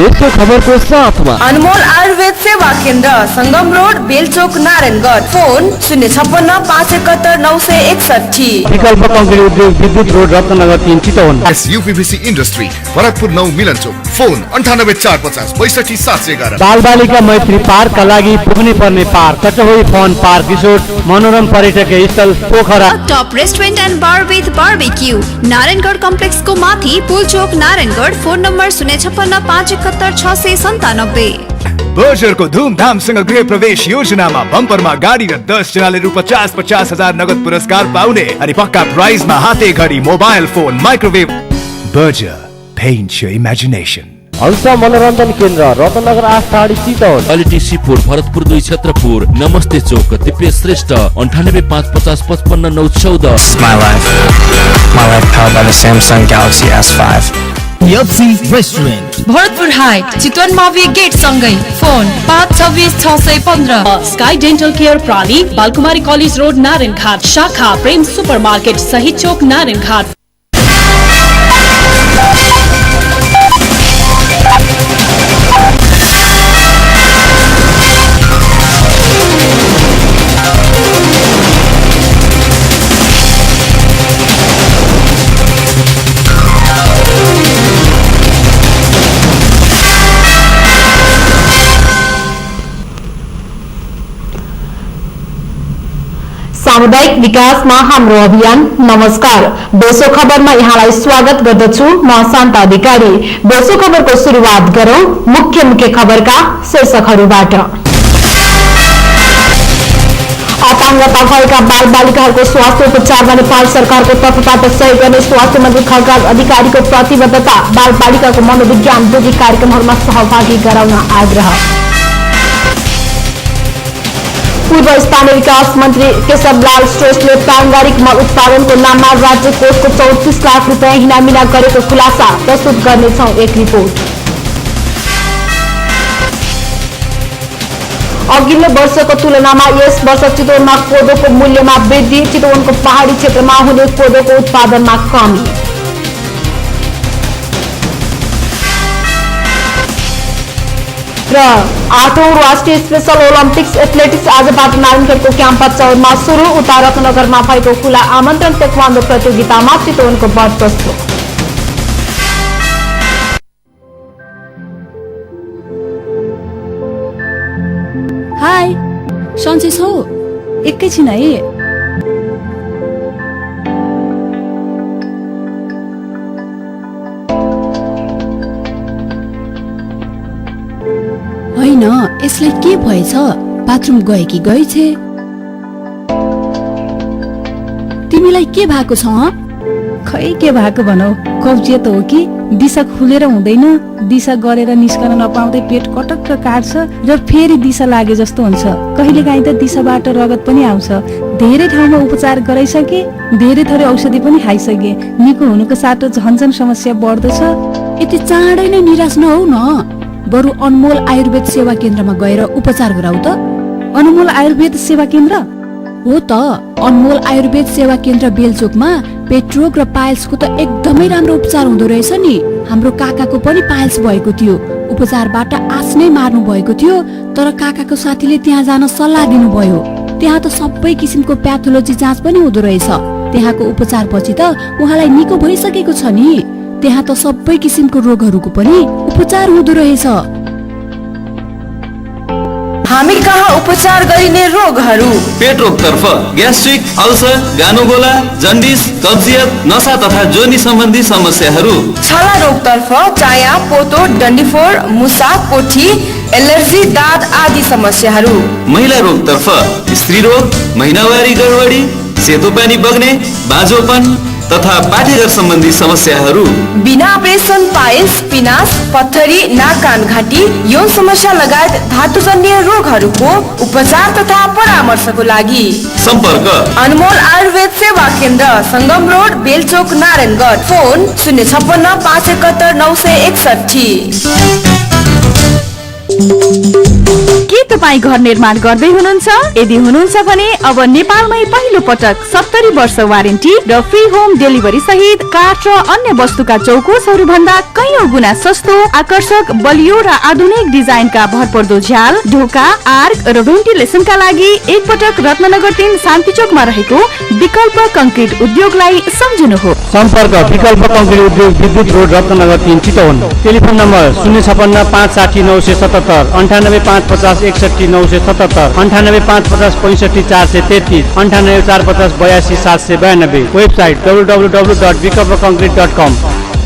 यस्तो खबरको साथमा अनमोल आयुर्वेद सेवा केन्द्र, संगम रोड, बेलचोक, नारायणगढ। फोन 056-571-961। विकल्प कंक्रिट उद्योग, विद्युत road, Ratnanagar 3, Chitwan. UPBC industry, Bharatpur 9 Milan Chowk. Phone 9845-62711। बाल बालिका मैत्री पार्कका लागि पुग्नै पर्ने पार्क कचहोई फन पार्क रिसोर्ट, मनोरम पर्यटकीय स्थल Pokhara. Top restaurant and bar with barbecue, Narayangarh कम्प्लेक्सको माथि पुलचोक, नारायणगढ। Phone number 056-571-697। बर्जरको धुमधामसँग गृह प्रवेश योजनामा बम्परमा गाडी र 10 जनाले रु 50,000 नगद पुरस्कार पाउने अनि पक्का प्राइजमा हाते घडी, mobile phone, microwave. Berger paint your imagination। Hans मनोरञ्जन केन्द्र, Ratnanagar 8 Tadhi, Chitwan. Quality seafood, Bharatpur 2 Chhatrapur. Namaste Chowk, Divya Shrestha, 98-550-55-914। My life powered by the Samsung Galaxy S5। Yupsi Restaurant, Bharatpur height, Chitwan मावि गेट सँगै। फोन 526-615। स्काई डेन्टल केयर प्राली, बालकुमारी कलेज रोड, नारायणघाट। शाखा प्रेम सुपरमार्केट, शहीद चौक, नारायणघाट। सामुदायिक विकासमा हाम्रो अभियान। नमस्कार, दोस्रो खबरमा यहाँलाई स्वागत गर्दछु। म शान्ता अधिकारी। दोस्रो खबरको सुरुवात गरौं मुख्य खबरका शीर्षकहरूबाट। अपाङ्गता भएका बाल बालिकाहरूको स्वास्थ्य उपचारमा नेपाल सरकारको तर्फबाट सहयोग गर्ने स्वास्थ्य मन्त्री खड्का अधिकारीको प्रतिबद्धता। बाल बालिकाको मनोविज्ञान बोधी कार्यक्रमहरूमा सहभागी गराउन आग्रह। पूर्व स्थानीय विकास मन्त्री केशवलाल श्रेष्ठले प्राङ्गारिक मल उत्पादनको नाममा राज्य कोषको 34 लाख रुपियाँ हिनामिना गरेको खुलासा। प्रस्तुत गर्नेछौं एक रिपोर्ट। अघिल्लो वर्षको तुलनामा यस वर्ष चितवनमा कोदोको मूल्यमा वृद्धि। चितवनको पहाडी क्षेत्रमा हुने कोदोको उत्पादनमा कमी। र 8औं राष्ट्रिय स्पेशल ओलम्पिक्स एथलेटिक्स आजबाट नारायणगढको क्याम्पस चौरमा सुरु। उता रत्नगरमा भएको खुला आमन्त्रण ताइक्वान्डो प्रतियोगितामा चितवनको वर्चस्व। हाय, सन्चै छौ? एकैछिन है। होइन, यसलाई के भएछ? बाथरुम गए कि गए छे? तिमीलाई के भएको छ? खै के भएको भनौ, कब्जियत हो कि? दिशा खुलेर हुँदैन, दिशा गरेर निस्कन नपाउँदै पेट कटक्क काट्छ र फेरि दिशा लागे जस्तो हुन्छ। कहिलेकाहीँ त दिशाबाट रगत पनि आउँछ। धेरै ठाउँमा उपचार गराइसके, धेरै थरी औषधि पनि खाइसके, निको हुनुको साटो झन्झन समस्या बढ्दछ। यति चाँडै नै निराश नहौ न, बरु अनमोल आयुर्वेद सेवा केन्द्रमा गएर उपचार गराउ त। अनमोल आयुर्वेद सेवा केन्द्र हो त। अनमोल आयुर्वेद सेवा केन्द्र बेलचोकमा पेट रोग र पाइल्सको त एकदमै राम्रो उपचार हुँदो रहेछ नि। हाम्रो काकाको पनि पाइल्स भएको थियो, उपचारबाट आश नै मार्नु भएको थियो, तर काकाको साथीले त्यहाँ जान सल्लाह दिनुभयो। त्यहाँ त सबै किसिमको प्याथोलोजी जाँच पनि हुँदो रहेछ। त्यहाँको उपचारपछि त उहाँलाई निको भइसकेको छ नि। त्यहाँ त सबै किसिमको रोगहरूको पनि उपचार हुँदो रहेछ। हामी कहाँ उपचार गरिने रोगहरू? पेट रोगतर्फ ग्यास्ट्रिक, अल्सर, गानोगोला, जन्डिस, कब्जियत, नसा तथा जोनी सम्बन्धी समस्याहरू। छाला रोगतर्फ चाया, पोतो, डन्डीफोर, मुसा, कोठी, एलर्जी, दाद आदि समस्याहरू। महिला रोगतर्फ स्त्री रोग, महिनावारी गडबडी, सेतो पानी बग्ने, बाँझोपन तथा पाठेघर सम्बन्धी समस्याहरू। बिना अपरेसन पाइल्स, पिनास, पत्थरी, नाक कान घाँटी, यौन समस्या लगायत धातुजन्य रोगहरूको उपचार तथा परामर्शको लागि सम्पर्क अनमोल आयुर्वेद सेवा केन्द्र, संगम रोड, बेलचोक, नारायणगढ। फोन 056-571-961। के तपाईँ घर निर्माण गर्दै हुनुहुन्छ? यदि हुनुहुन्छ भने अब नेपालमै पहिलो पटक 70 वर्ष वारेन्टी र फ्री होम डेलिभरी सहित काठ र अन्य वस्तुका चौकोसहरू भन्दा कैयौं गुणा सस्तो, आकर्षक, बलियो र आधुनिक डिजाइनका भरपर्दो झ्याल, ढोका, आर्क र भेन्टिलेसनका लागि एकपटक रत्ननगर 3 शान्तिचोकमा रहेको विकल्प कंक्रिट उद्योगलाई सम्झनुहोस्। सम्पर्क विकल्प कंक्रिट उद्योग, विद्युत road, Ratnanagar 3 Chitwan. Telephone number 056 560 977, 98 550 61 977, 98 550 65 433, 98 450 82 792। Website www.विकल्पकंक्रिट.com।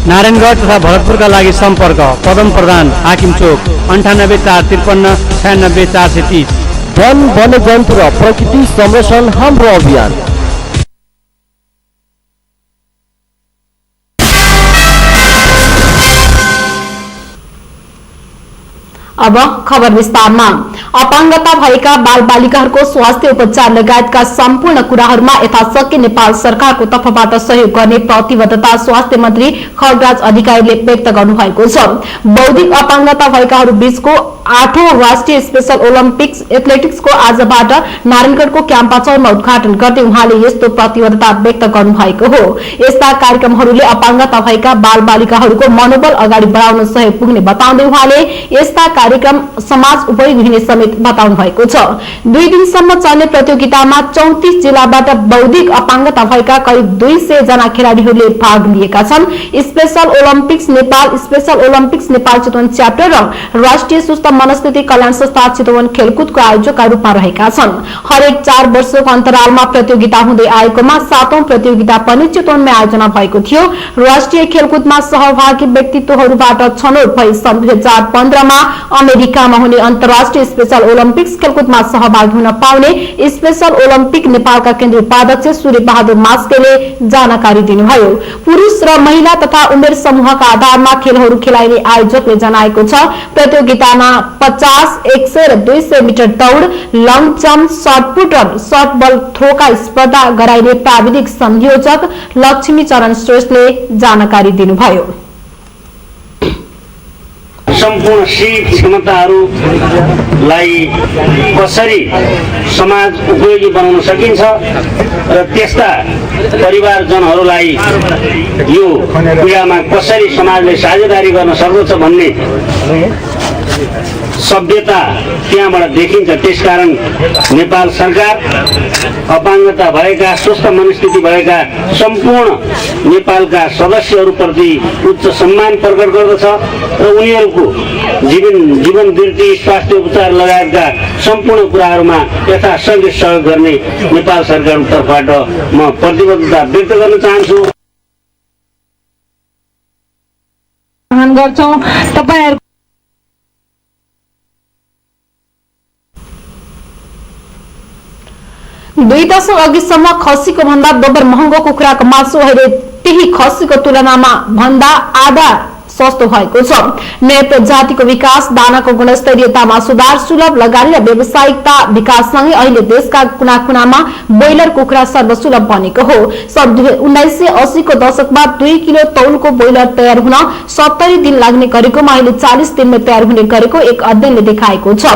Narayangarh तथा भरतपुरका लागि सम्पर्क पदम प्रधान, हाकिम चोक, 98 453 96 430। वन जन्तु र प्रकृति संरक्षण हाम्रो अभियान। अब खबर विस्तारमा। अपाङ्गता भएका बालबालिकाहरूको स्वास्थ्य उपचार लगायतका सम्पूर्ण कुराहरूमा यथाशक्य नेपाल सरकारको तर्फबाट सहयोग गर्ने प्रतिबद्धता स्वास्थ्य मन्त्री खगराज अधिकारीले व्यक्त गर्नुभएको छ। बौद्धिक अपाङ्गता भएकाहरू बीचको 8औं राष्ट्रिय स्पेशल ओलम्पिक्स एथलेटिक्सको आजबाट नारायणगढको क्याम्पसमा उद्घाटन गर्दै उहाँले यस्तो प्रतिबद्धता व्यक्त गर्नुभएको हो। यस्ता कार्यक्रमहरूले अपाङ्गता भएका बालबालिकाहरूको मनोबल अगाडि बढाउन सहयोग पुग्ने बताउँदै उहाँले यस्ता कार्यक्रम समाज उपयोगी हुने समेत बताउनु भएको छ। 2 दिनसम्म चल्ने प्रतियोगितामा 34 जिल्लाबाट बौद्धिक अपाङ्गता भएका करिब 200 जना खेलाड़ीहरूले भाग लिएका छन्। Special Olympics Nepal, special Olympics Nepal Chitwan chapter र राष्ट्रिय सुस्थ मनस्थिति कल्याण संस्था चितवन खेलकुदको आयोजकका रूपमा रहेका छन्। हरेक 4 वर्षको अन्तरालमा प्रतियोगिता हुँदै आएकोमा 7औं प्रतियोगिता पनि चितवनमै आयोजना भएको थियो। राष्ट्रिय खेलकुदमा सहभागी व्यक्तित्वहरूबाट छनौट भई सन् 2015 मा अमेरिकामा हुने अन्तर्राष्ट्रिय स्पेशल ओलम्पिक्स खेलकुदमा सहभागी हुन पाउने स्पेशल ओलम्पिक नेपालका केन्द्रीय उपाध्यक्ष सूर्य बहादुर मास्केले जानकारी दिनुभयो। पुरुष र महिला तथा उमेर समूहका आधारमा खेलहरू खेलाइने आयोजकले जनाएको छ। प्रतियोगितामा 50, 100 र 200 मिटर दौड़, लङ जम्प, शटपुट र शटबल थ्रोका स्पर्धा गराइने प्राविधिक संयोजक लक्ष्मी चरण श्रेष्ठले जानकारी दिनुभयो। सम्पूर्ण सीप क्षमताहरूलाई कसरी समाज उपयोगी बनाउन सकिन्छ र त्यस्ता परिवारजनहरूलाई यो क्रियामा कसरी समाजले साझेदारी गर्न सक्दछ भन्ने सभ्यता त्यहाँबाट देखिन्छ। त्यसकारण नेपाल सरकार अपाङ्गता भएका, स्वस्थ मनस्थिति भएका सम्पूर्ण नेपालका सदस्यहरूप्रति उच्च सम्मान प्रकट गर्दछ र उनीहरूको जीवन वृत्ति, स्वास्थ्य उपचार लगायतका सम्पूर्ण कुराहरूमा यथाशक्ति सहयोग गर्ने नेपाल सरकारको तर्फबाट म प्रतिबद्धता व्यक्त गर्न चाहन्छु। तपाईहरु 2 दशक अघिसम्म खसीको भन्दा दोब्बर महँगो कुखुराको मासु अहिले त्यही खसीको तुलनामा भन्दा आधा सस्तो भएको छ। नयाँ प्रजातिको विकास, दानाको गुणस्तरीयतामा सुधार, सुलभ लगानी र व्यावसायिकता विकाससँगै अहिले देशका कुना कुनामा ब्रोइलर कुखुरा सर्वसुलभ बनेको हो। सन् 1980 को दशकमा 2 किलो तौलको ब्रोइलर तयार हुन 70 दिन लाग्ने गरेकोमा अहिले 40 दिनमै तयार हुने गरेको एक अध्ययनले देखाएको छ।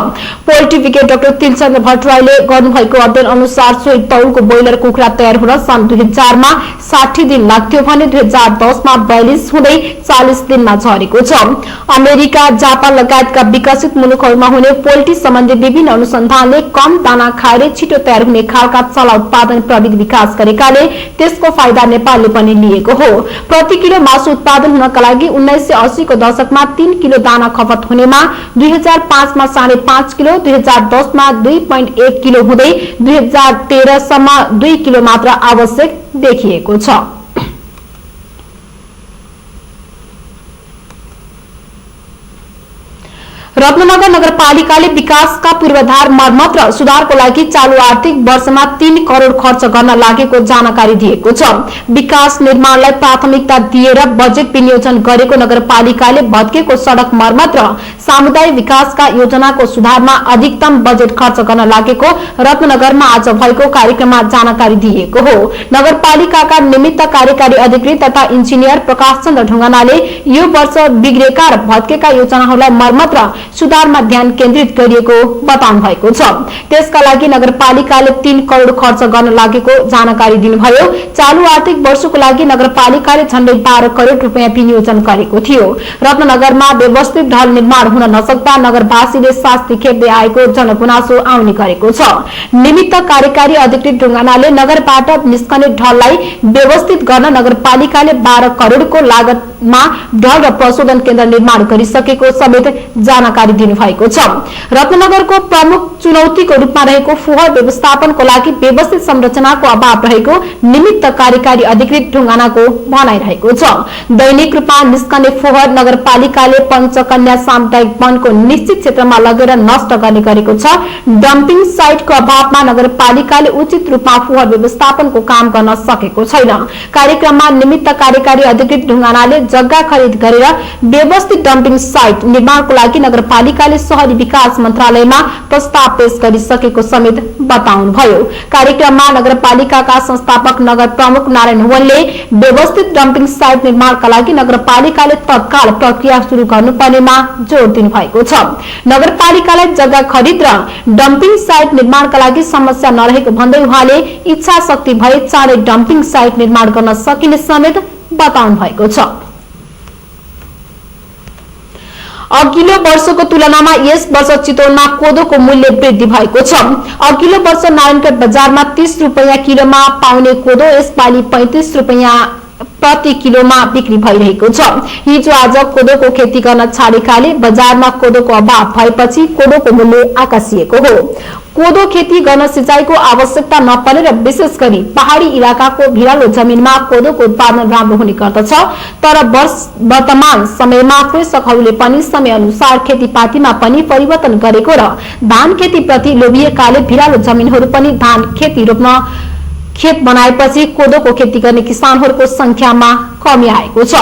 पोल्ट्री विज्ञ डाक्टर तिलचन्द्र भट्टराईले गर्नुभएको अध्ययन अनुसार सोही तौलको ब्रोइलर कुखुरा तयार हुन सन् 2004 मा 60 दिन लाग्थ्यो भने 2010 मा 42 हुँदै 40 दिनमा झरेको छ। अमेरिका, जापान लगायतका विकसित मुलुकहरूमा हुने पोल्ट्री सम्बन्धी विभिन्न अनुसन्धानले कम दाना खाएर छिटो तयार हुने खालका चला उत्पादन प्रविधि विकास गरेकाले त्यसको फाइदा नेपालले पनि लिएको हो। प्रति किलो मासु उत्पादन हुनका लागि 1980 को दशकमा 3 किलो दाना खपत हुनेमा 2005 मा 5.5 किलो, 2010 मा 2.1 किलो हुँदै 2013 सम्म 2 किलो मात्र आवश्यक देखिएको छ। रत्ननगर नगरपालिकाले विकासका पूर्वाधार मर्मत र सुधारको लागि चालू आर्थिक वर्षमा 3 करोड़ खर्च गर्न लागेको जानकारी दिएको छ। विकास निर्माणलाई प्राथमिकता दिएर बजेट विनियोजन गरेको नगरपालिकाले भत्केको सड़क मर्मत र सामुदायिक विकासका योजनाको सुधारमा अधिकतम बजेट खर्च गर्न लागेको रत्ननगरमा आज भएको कार्यक्रममा जानकारी दिएको हो। नगरपालिकाका निमित्त कार्यकारी अधिकृत तथा इन्जिनियर प्रकाश चन्द्र ढुङ्गानाले यो वर्ष बिग्रेका र भत्केका योजनाहरूलाई मर्मत र सुधारमा ध्यान केन्द्रित गरिएको बताउनु भएको छ। त्यसका लागि नगरपालिकाले 3 करोड खर्च गर्न लागेको जानकारी दिनुभयो। चालू आर्थिक वर्षको लागि नगरपालिकाले झण्डै 12 करोड रुपियाँ विनियोजन गरेको थियो। रत्नगरमा व्यवस्थित ढल निर्माण हुन नसक्दा नगरवासीले शास्ति खेप्दै आएको जनगुनासो आउने गरेको छ। निमित्त कार्यकारी अधिकृत ढुङ्गानाले नगरबाट निस्कने ढललाई व्यवस्थित गर्न नगरपालिकाले 12 करोडको लागतमा ढल र प्रशोधन केन्द्र निर्माण गरिसकेको समेत जानकारी दिनुभएको छ। रत्नगरको प्रमुख चुनौतीको रूपमा रहेको फोहोर व्यवस्थापनको लागि व्यवस्थित संरचनाको अभाव रहेको निमित्त कार्यकारी अधिकृत ढुङ्गानाको भनाइरहेको छ। दैनिक रूपमा निस्कने फोहोर नगरपालिकाले पञ्चकन्या सामुदायिक वनको निश्चित क्षेत्रमा लगेर नष्ट गर्ने गरेको छ। डम्पिङ साइटको अभावमा नगरपालिकाले उचित रूपमा फोहोर व्यवस्थापनको काम गर्न सकेको छैन। कार्यक्रममा निमित्त कार्यकारी अधिकृत ढुङ्गानाले जग्गा खरिद गरेर व्यवस्थित डम्पिङ साइट निर्माणको लागि नगरपालिकाले शहरी विकास मन्त्रालयमा प्रस्ताव पेश गरिसकेको समेत बताउनुभयो। कार्यक्रममा नगरपालिकाका संस्थापक नगर प्रमुख नारायण हुवनले व्यवस्थित डम्पिङ साइट निर्माणका लागि नगरपालिकाले तत्काल प्रक्रिया शुरू गर्नुपर्नेमा जोड़ दिनुभएको छ। नगरपालिकालाई जग्गा खरिद र डम्पिङ साइट निर्माणका लागि समस्या नरहेको भन्दै उहाँले इच्छा शक्ति भए चाँडै डम्पिङ साइट निर्माण गर्न सकिने समेत बताउनु भएको छ। अघिल्लो वर्षको तुलनामा यस वर्ष चितवनमा कोदोको मूल्य वृद्धि भएको छ। अघिल्लो वर्ष नारायणगढ बजारमा 30 रुपैयाँ किलोमा पाउने कोदो यसपालि 35 रुपैयाँ प्रति किलोमा बिक्री भइरहेको छ। हिजो आज कोदोको खेती गर्न छाडेकाले बजारमा कोदोको अभाव भएपछि कोदोको मूल्य आकाशिएको हो। कोदो खेती गर्न सिंचाईको आवश्यकता नपर्ने र विशेष गरी पहाड़ी इलाकाको भिरालो जमिनमा कोदोको उत्पादन राम्रो हुने गर्दछ। तर वर्तमान समयमा कृषकहरूले पनि समय अनुसार खेतीपातीमा पनि परिवर्तन गरेको र धान खेती प्रति लोभिएकाले भिरालो जमिनहरू पनि धान खेती रोप्न खेत बनाएपछि कोदोको खेती गर्ने किसानहरूको संख्यामा कमी आएको छ।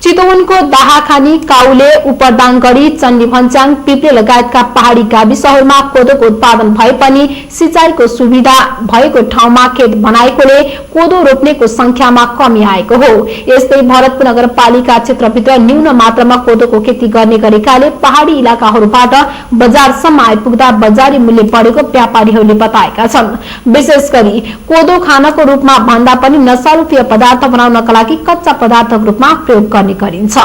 चितवनको दाहाखानी, काउले, उपरदाङगढी, चण्डी भन्स्याङ, पिप्ले लगायतका पहाड़ी गाविसहरूमा कोदोको उत्पादन भए पनि सिंचाईको सुविधा भएको ठाउँमा खेत बनाएकोले कोदो रोप्नेको संख्यामा कमी आएको हो। यस्तै भरतपुर नगरपालिका क्षेत्रभित्र न्यून मात्रामा कोदोको खेती गर्ने गरेकाले पहाड़ी इलाकाहरूबाट बजारसम्म आइपुग्दा बजारी मूल्य बढेको व्यापारीहरूले बताएका छन्। विशेष गरी कोदो खानको रूपमा भन्दा पनि नशालु पेय पदार्थ बनाउनका लागि कच्चा पदार्थको रूपमा प्रयोग गर्ने गरिन्छ।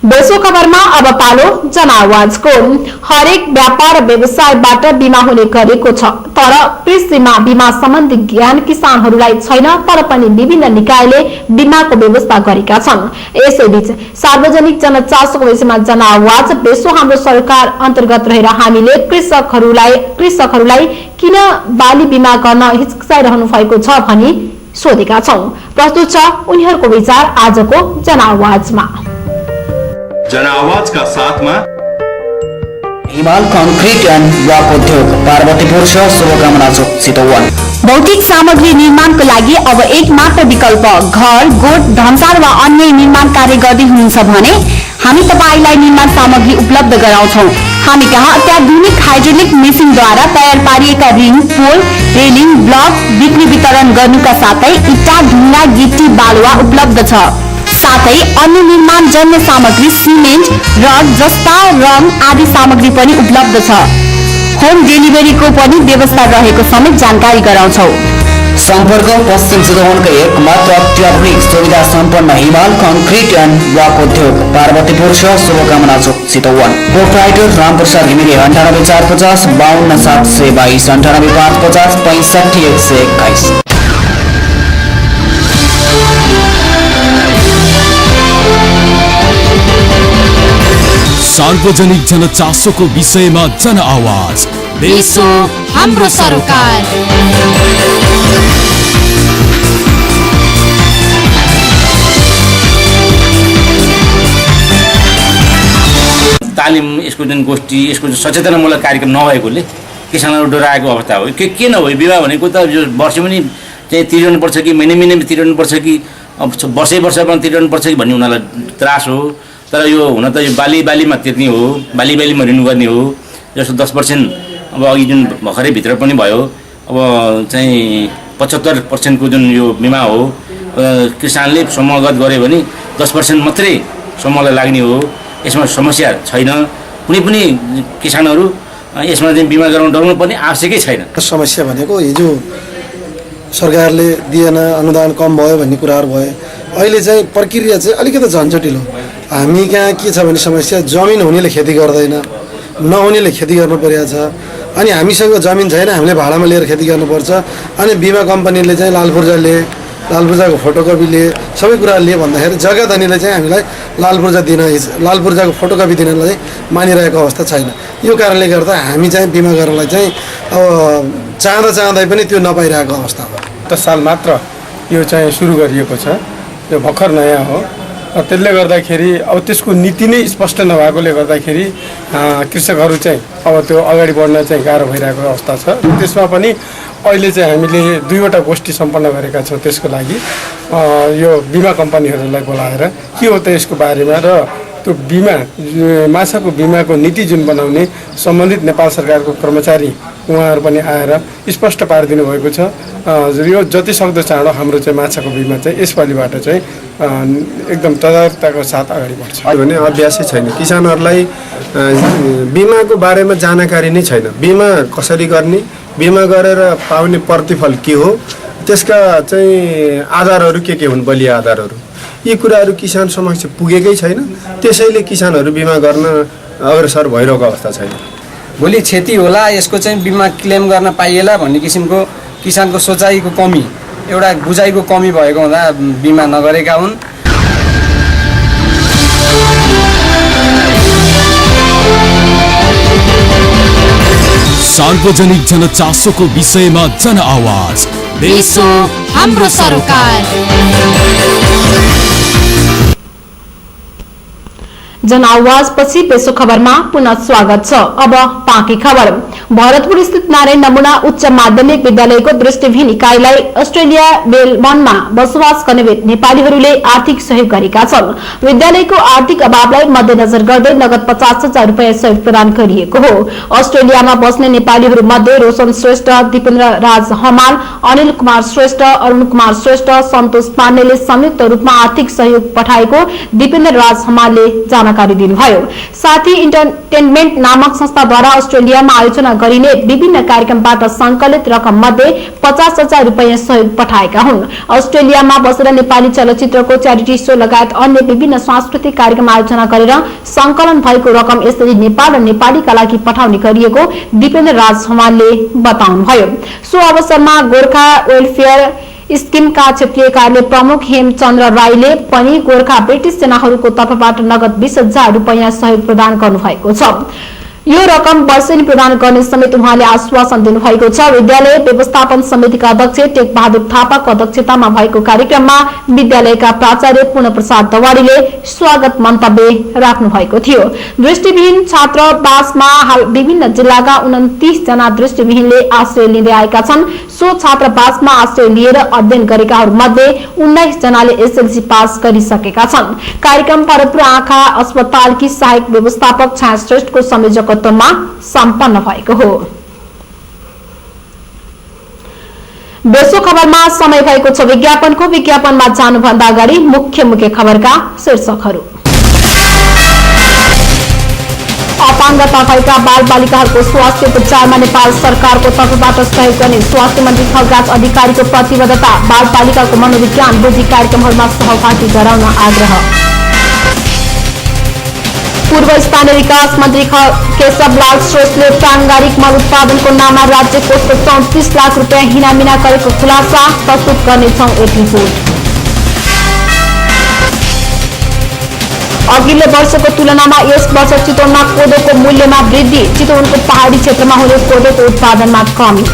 बेसो खबरमा अब पालो जनआवाजको। हरेक व्यापार व्यवसायबाट बीमा हुने गरेको छ, तर कृषिमा बीमा सम्बन्धी ज्ञान किसानहरूलाई छैन। तर पनि विभिन्न निकायले बीमाको व्यवस्था गरेका छन्। यसैबीच सार्वजनिक जनचासोको विषयमा जनआवाज बेसो हाम्रो सरकार अन्तर्गत रहेर हामीले कृषकहरूलाई किन बाली बीमा गर्न हिचकिचाइरहनु भएको छ भनी सोधेका छौं। प्रस्तुत छ उनीहरूको विचार आजको जनआवाजमा। जनआवाज का साथमा हिमाल कंक्रीट एंड ब्लॉक उद्योग पार्वतीपुर छ शुभकामना छ चितवन। भौतिक सामग्री निर्माणको लागि अब एक मात्र विकल्प घर, गोठ, धनसार वा अन्य निर्माण कार्य गर्दै हुनुहुन्छ भने हामी तपाईलाई निर्माण सामग्री उपलब्ध गराउँछौं। हामी कहाँ अत्याधुनिक हाइड्रोलिक मेसिनद्वारा तयार पारिएका रिङ, पोल, रेलिङ, ब्लक बिक्री वितरण गर्नुका साथै इटा, ढुङ्गा, गिट्टी, बालुवा उपलब्ध छ। साथै अन्य निर्माण जन्य सामग्री सिमेन्ट, रड जस्ता रङ आदि सामग्री पनि उपलब्ध छ। होम डेलिभरीको पनि व्यवस्था रहेको समेत जानकारी गराउँछौ। संपर्क पश्चिम चितवनका एकमात्र अत्याधुनिक सुविधा सम्पन्न हिमाल कंक्रीट एंड ब्लॉक उद्योग पार्वतीपुर छ शुभकामना छ चितवन। प्रोप्राइटर रामप्रसाद घिमिरे 98450 52722 98550 65121। सार्वजनिक जनचासोको विषयमा जनआवाज। बेसो हाम्रो सरकार। तालिम, यसको जुन गोष्ठी, यसको सचेतनामूलक कार्यक्रम नभएकोले किसानहरू डराएको अवस्था हो। के नभए विवाह भनेको त यो वर्ष पनि चाहिँ तिर्नु पर्छ कि महिना तिर्नु पर्छ कि वर्षमा तिर्नु पर्छ कि भन्ने उनीहरूलाई त्रास हो। तर यो हुन त यो बालीमा तिर्ने हो, बालीमा रिन्यू गर्ने हो। जस्तो 10% अब अघि जुन भर्खरै भित्र पनि भयो, अब चाहिँ 75% को जुन यो बिमा हो किसानले समूहगत गर्यो भने 10% मात्रै समूहलाई लाग्ने हो। यसमा समस्या छैन। कुनै पनि किसानहरू यसमा चाहिँ बिमा गराउन डराउनु पर्ने आवश्यकै छैन। समस्या भनेको हिजो सरकारले दिएन, अनुदान कम भयो भन्ने कुराहरू भयो। अहिले चाहिँ प्रक्रिया चाहिँ अलिकति झन्झटिलो। हामी कहाँ के छ भने समस्या जमिन हुनेले खेती गर्दैन, नहुनेले खेती गर्नु परेको छ। अनि हामीसँग जमिन छैन, हामीले भाडामा लिएर खेती गर्नुपर्छ। अनि बिमा कम्पनीले चाहिँ लाल पूर्जाको फोटोकपीले सबै कुरा लिए भन्दाखेरि जग्गा धनीले चाहिँ हामीलाई लाल पूर्जाको फोटोकपी दिनलाई मानिरहेको अवस्था छैन। यो कारणले गर्दा हामी चाहिँ बिमा गर्नलाई चाहिँ अब चाहँदै पनि त्यो नपाइरहेको अवस्था हो। 10 साल मात्र यो चाहिँ सुरु गरिएको छ, यो भर्खर नयाँ हो। त्यसले गर्दाखेरि अब त्यसको नीति नै स्पष्ट नभएकोले गर्दाखेरि कृषकहरू चाहिँ अब त्यो अगाडि बढ्न चाहिँ गाह्रो भइरहेको अवस्था छ। त्यसमा पनि अहिले चाहिँ हामीले 2वटा गोष्ठी सम्पन्न गरेका छौँ त्यसको लागि। यो बिमा कम्पनीहरूलाई बोलाएर के हो त यसको बारेमा र त्यो बिमा माछाको बिमाको नीति जुन बनाउने सम्बन्धित नेपाल सरकारको कर्मचारी उहाँहरू पनि आएर स्पष्ट पारिदिनु भएको छ। यो जति सक्दो चाँडो हाम्रो चाहिँ माछाको बिमा चाहिँ यसपालिबाट चाहिँ एकदम तदारकताको साथ अगाडि बढ्छ भने अभ्यासै छैन। किसानहरूलाई बिमाको बारेमा जानकारी नै छैन। बिमा कसरी गर्ने, बिमा गरेर पाउने प्रतिफल के हो, त्यसका चाहिँ आधारहरू के हुन्, बलिया आधारहरू, यी कुराहरू किसान समक्ष पुगेकै छैन। त्यसैले किसानहरू बिमा गर्न अग्रसर भइरहेको अवस्था छैन। भोलि क्षति होला, यसको चाहिँ बिमा क्लेम गर्न पाइएला भन्ने किसिमको किसानको सोचाइको कमी, एउटा बुझाइको कमी भएको हुँदा बिमा नगरेका हुन्। सार्वजनिक जनचासोको विषयमा जनआवाज, देश हो हाम्रो सरकार। जनआवाज पछि पेशो खबरमा पुनः स्वागत छ। अब बाँकी खबर। भरतपुर स्थित नारायण नमुना उच्च माध्यमिक विद्यालयको दृष्टिहीन इकाइलाई अस्ट्रेलिया मेलबर्नमा बसोबास गर्ने नेपालीहरूले आर्थिक सहयोग गरेका छन्। विद्यालयको आर्थिक अभावलाई मध्यनजर गर्दै नगद 50,000 रुपियाँ सहयोग प्रदान गरिएको हो। अस्ट्रेलियामा बस्ने नेपालीहरू मध्ये रोशन श्रेष्ठ, दीपेन्द्र राज हमाल, अनिल कुमार श्रेष्ठ, अरुण कुमार श्रेष्ठ, सन्तोष पाण्डेले संयुक्त रूपमा आर्थिक सहयोग पठाएको दीपेन्द्र राज हमालले जानकारी दिनुभयो। साथै इन्टरटेनमेन्ट नामक संस्थाद्वारा अस्ट्रेलियामा आयोजना गरिने विभिन्न कार्यक्रमबाट संकलित रकम मध्ये 50,000 रुपियाँ सहयोग पठाएका हुन्। अस्ट्रेलियामा बसेर नेपाली चलचित्रको च्यारिटी सो लगायत अन्य विभिन्न सांस्कृतिक कार्यक्रम आयोजना गरेर संकलन भएको रकम यसरी नेपाल र नेपालीका लागि पठाउने गरिएको दीपेन्द्र राज हमालले बताउनुभयो। सो अवसरमा गोर्खा वेलफेयर स्किमका क्षेत्रीय कार्यालय प्रमुख हेमचन्द्र राईले पनि गोर्खा ब्रिटिश सेनाहरूको तर्फबाट नगद 20,000 रुपियाँ सहयोग प्रदान गर्नुभएको छ। यो रकम वर्षेनी प्रदान गर्ने समेत उहाँले आश्वासन दिनुभएको छ। विद्यालय व्यवस्थापन समितिका अध्यक्ष टेक बहादुर थापाको अध्यक्षतामा भएको कार्यक्रममा विद्यालयका प्राचार्य पूर्णप्रसाद दवाडीले स्वागत मन्तव्य राख्नु भएको थियो। दृष्टिविहीन छात्रावासमा हाल विभिन्न जिल्लाका 29 जना दृष्टिविहीनले आश्रय लिँदै आएका छन्। सो छात्रावासमा आश्रय लिएर अध्ययन गरेकाहरूमध्ये 19 जनाले एसएलसी पास गरिसकेका छन्। कार्यक्रम भरतपुर आँखा अस्पतालकी सहायक व्यवस्थापक छाया श्रेष्ठको संयोजकत्वमा सम्पन्न भएको हो। बेसो खबरमा समय भएको छ विज्ञापनको। विज्ञापनमा जानुभन्दा अगाडि मुख्य खबरका शीर्षकहरू। अपाङ्गता भएका बाल बालिकाहरूको स्वास्थ्य उपचारमा नेपाल सरकारको तर्फबाट सहयोग गर्ने स्वास्थ्य मन्त्री खगराज अधिकारीको प्रतिबद्धता। बाल बालिकाको मनोविज्ञान बुद्धि कार्यक्रमहरूमा सहभागी गराउन आग्रह। पूर्व स्थानीय विकास मन्त्री केशवलाल श्रेष्ठले प्राङ्गारिक मल उत्पादनको नाममा राज्य कोषको 34 लाख रुपियाँ हिनामिना गरेको खुलासा। प्रस्तुत गर्नेछौं एक रिपोर्ट। अघिल्लो वर्षको तुलनामा यस वर्ष चितवनमा कोदोको मूल्यमा वृद्धि। चितवनको पहाडी क्षेत्रमा हुने कोदोको उत्पादनमा कमी।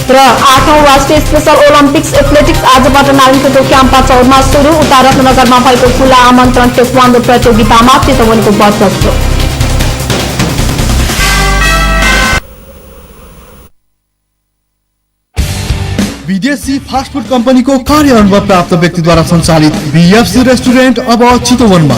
र 8औं राष्ट्रिय स्पेशल ओलम्पिक्स एथलेटिक्स आजबाट नारायणखोटो क्याम्पा चौरमा सुरु। उता रत्नगरमा भएको खुला आमन्त्रण टेक्वान्डो प्रतियोगितामा चितवनको वर्चस्व। विदेशी फास्टफुड कम्पनीको कार्य अनुभव प्राप्त व्यक्तिद्वारा सञ्चालित बीएफसी रेस्टुरेन्ट अब चितवनमा।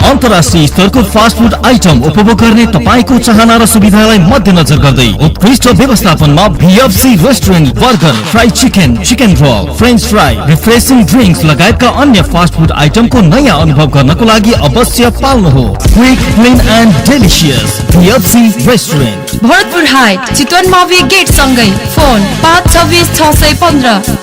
अन्तर्राष्ट्रिय स्तरको फास्ट फुड आइटम उपभोग गर्ने तपाईको चाहना र सुविधालाई मध्यनजर गर्दै उत्कृष्ट व्यवस्थापनमा VFC restaurant burger, fried chicken, chicken roll, french fry, refreshing drinks लगायतका अन्य फास्ट फुड आइटमको नयाँ अनुभव गर्नको लागि अवश्य पाल्नुहोस्। Quick, clean and delicious VFC restaurant, Bharatpur height, Chitwan मावि गेट सँगै। फोन 526 615।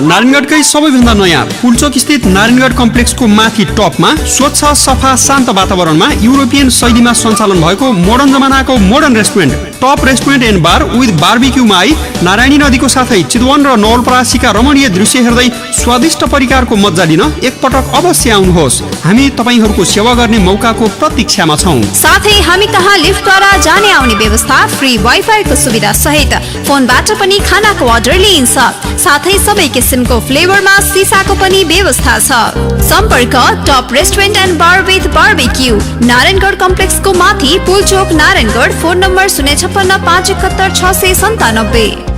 नारायणगढकै सबैभन्दा नयाँ पुलचोक स्थित नारायणगढ कम्प्लेक्सको माथि टपमा स्वच्छ, सफा, शान्त वातावरणमा युरोपियन शैलीमा सञ्चालन भएको मोडर्न जमानाको modern restaurant top restaurant and bar with बारबिक्युमा आई नारायणी नदीको साथै चितवन र नवलपरासीका रमणीय दृश्य हेर्दै स्वादिष्ट परिकारको मज्जा लिन एकपटक अवश्य आउनुहोस्। हामी तपाईहरूको सेवा गर्ने मौकाको प्रतीक्षामा छौं। साथै हामी कहाँ लिफ्टद्वारा जाने आउने व्यवस्था, फ्री वाइफाई को सुविधा सहित फोनबाट पनि खानाको अर्डर लिइन्छ। साथै सबै किसिमको फ्लेभरमा सिसाको पनि व्यवस्था छ। सम्पर्क top restaurant and bar with barbecue, Narayangarh कम्प्लेक्सको माथि Pulchowk, Narayangarh. Phone number 056 571 697।